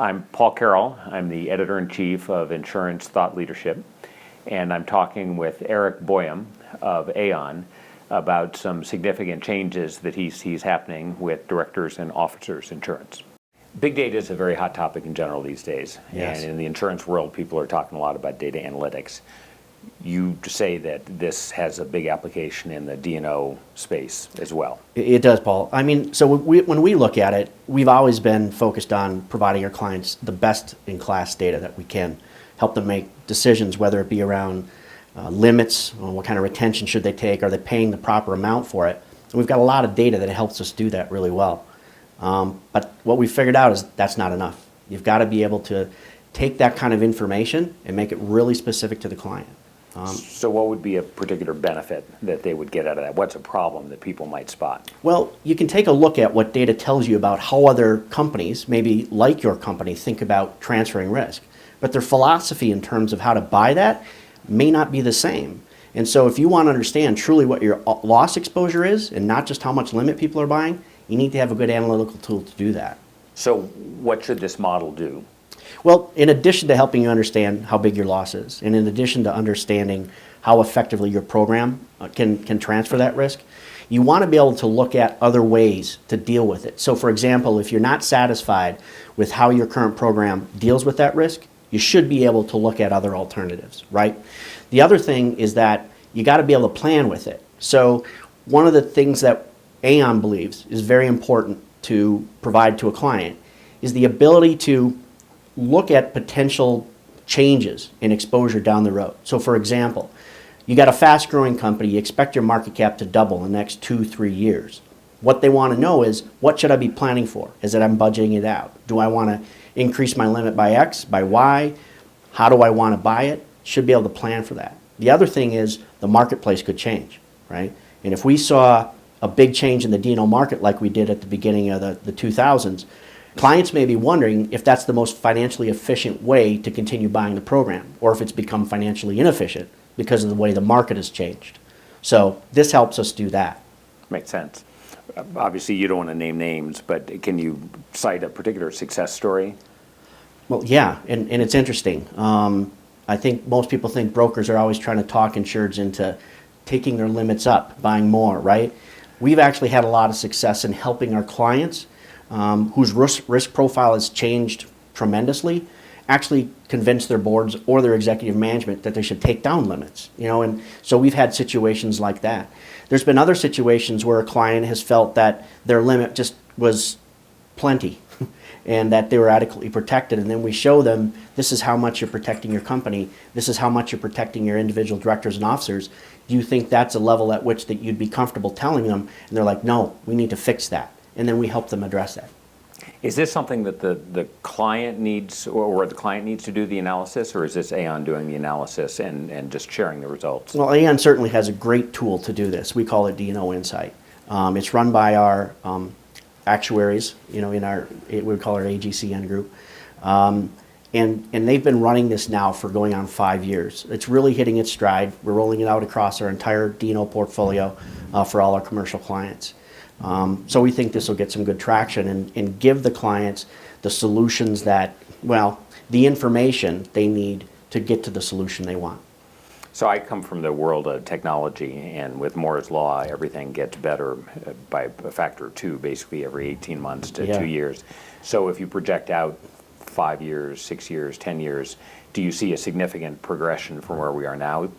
I'm Paul Carroll. I'm the editor-in-chief of Insurance Thought Leadership, and I'm talking with Eric Boyum of Aon about some significant changes that he sees happening with directors and officers insurance. Big data is a very hot topic in general these days, Yes. and in the insurance world, people are talking a lot about data analytics. You say that this has a big application in the Dino space as well. It does, Paul. I mean, so when we look at it, we've always been focused on providing our clients the best-in-class data that we can, help them make decisions, whether it be around limits, what kind of retention should they take, are they paying the proper amount for it? And we've got a lot of data that helps us do that really well. But what we figured out is that's not enough. You've got to be able to take that kind of information and make it really specific to the client. So what would be a particular benefit that they would get out of that? What's a problem that people might spot? Well, you can take a look at what data tells you about how other companies, maybe like your company, think about transferring risk. But their philosophy in terms of how to buy that may not be the same. And so if you want to understand truly what your loss exposure is and not just how much limit people are buying, you need to have a good analytical tool to do that. So what should this model do? Well, in addition to helping you understand how big your loss is, and in addition to understanding how effectively your program can transfer that risk, you want to be able to look at other ways to deal with it. So for example, if you're not satisfied with how your current program deals with that risk, you should be able to look at other alternatives, right? The other thing is that you got to be able to plan with it. So one of the things that Aon believes is very important to provide to a client is the ability to look at potential changes in exposure down the road. So for example, you got a fast growing company, you expect your market cap to double in the next 2-3 years. What they want to know is, what should I be planning for? Is it I'm budgeting it out? Do I want to increase my limit by X, by Y? How do I want to buy it? Should be able to plan for that. The other thing is the marketplace could change, right? And if we saw a big change in the Dino market like we did at the beginning of the 2000s, clients may be wondering if that's the most financially efficient way to continue buying the program, or if it's become financially inefficient because of the way the market has changed. So this helps us do that. Makes sense. Obviously, you don't want to name names, but can you cite a particular success story? Well, yeah, and it's interesting. I think most people think brokers are always trying to talk insureds into taking their limits up, buying more, right? We've actually had a lot of success in helping our clients whose risk profile has changed tremendously, actually convince their boards or their executive management that they should take down limits. And so we've had situations like that. There's been other situations where a client has felt that their limit just was plenty and that they were adequately protected, and then we show them, this is how much you're protecting your company, this is how much you're protecting your individual directors and officers. Do you think that's a level at which that you'd be comfortable telling them? And they're like, no, we need to fix that. And then we help them address that. Is this something that the client needs, or the client needs to do the analysis, or is this Aon doing the analysis and just sharing the results? Well, Aon certainly has a great tool to do this. We call it Dino Insight. It's run by our actuaries, in our, we would call our AGCN group. And they've been running this now for going on 5 years. It's really hitting its stride. We're rolling it out across our entire Dino portfolio for all our commercial clients. So we think this will get some good traction and give the clients the solutions that, the information they need to get to the solution they want. So I come from the world of technology, and with Moore's Law, everything gets better by a factor of 2, basically every 18 months to 2 years. So if you project out 5 years, 6 years, 10 years, do you see a significant progression from where we are now?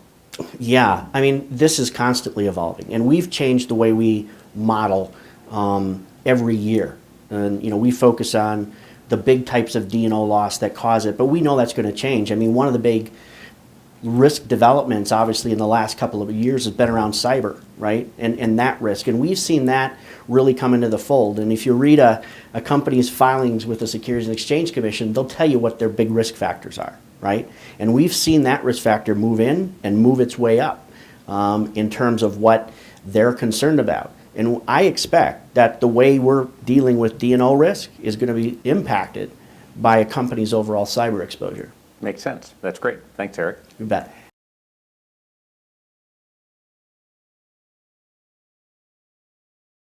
Yeah, I mean, this is constantly evolving, and we've changed the way we model every year. And we focus on the big types of Dino loss that cause it, but we know that's going to change. I mean, one of the big risk developments, obviously, in the last couple of years has been around cyber, right? And that risk. And we've seen that really come into the fold. And if you read a company's filings with the Securities and Exchange Commission, they'll tell you what their big risk factors are, right? And we've seen that risk factor move in and move its way up in terms of what they're concerned about. And I expect that the way we're dealing with D&O risk is going to be impacted by a company's overall cyber exposure. Makes sense. That's great. Thanks, Eric. You bet.